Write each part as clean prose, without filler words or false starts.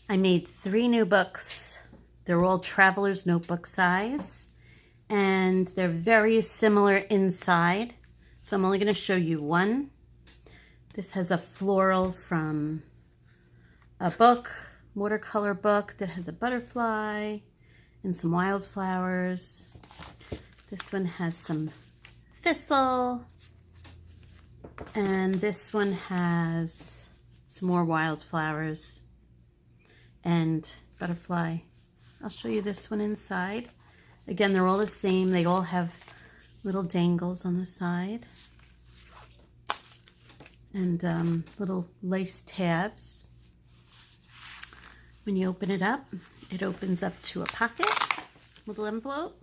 I made 3 new books. They're all traveler's notebook size, and they're very similar inside. So I'm only going to show you one. This has a floral from a book, watercolor book that has a butterfly and some wildflowers. This one has some thistle, and this one has some more wildflowers and butterfly. I'll show you this one inside. Again, they're all the same. They all have little dangles on the side and little lace tabs. When you open it up, it opens up to a pocket, little envelope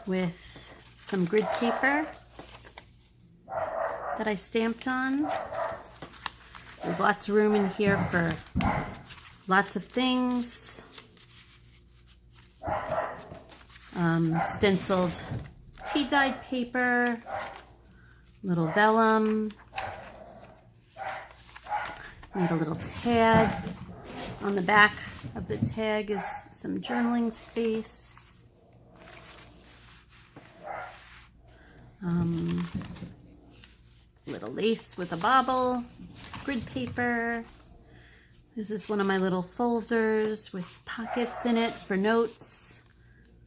with some grid paper that I stamped on. There's lots of room in here for lots of things. Stenciled tea-dyed paper, little vellum, made a little tag. On the back of the tag is some journaling space. Little lace with a bobble, grid paper. This is one of my little folders with pockets in it for notes.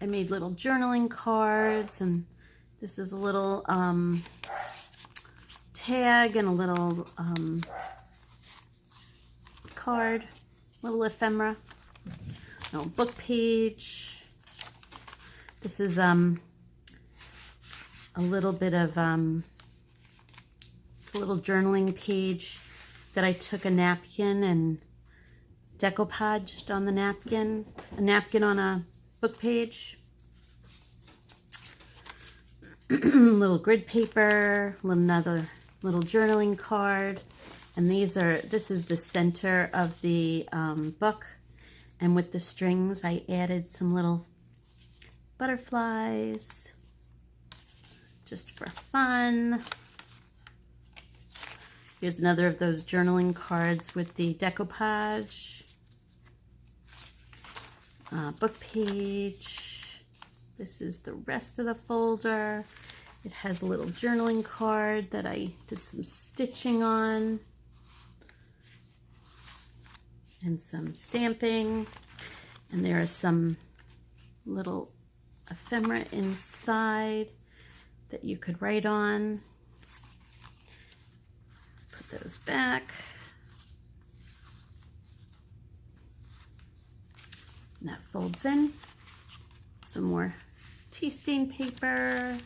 I made little journaling cards, and this is a little tag and a little card, little ephemera. No, book page. This is a little bit of it's a little journaling page that I took a napkin and decoupaged on the napkin, a napkin on a book page. Little grid paper, another little journaling card, and this is the center of the book, and with the strings I added some little butterflies just for fun. Here's another of those journaling cards with the decoupage. Book page. This is the rest of the folder. It has a little journaling card that I did some stitching on and some stamping. And there are some little ephemera inside that you could write on. Put those back. And that folds in. Some more tea stain paper.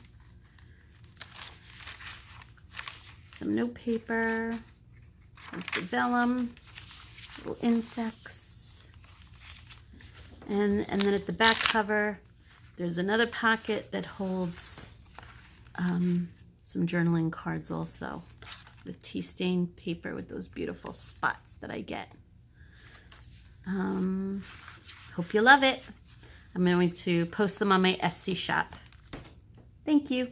Some note paper. There's the vellum. Little insects. And then at the back cover, there's another pocket that holds some journaling cards also, with tea stain paper with those beautiful spots that I get. Hope you love it. I'm going to post them on my Etsy shop. Thank you.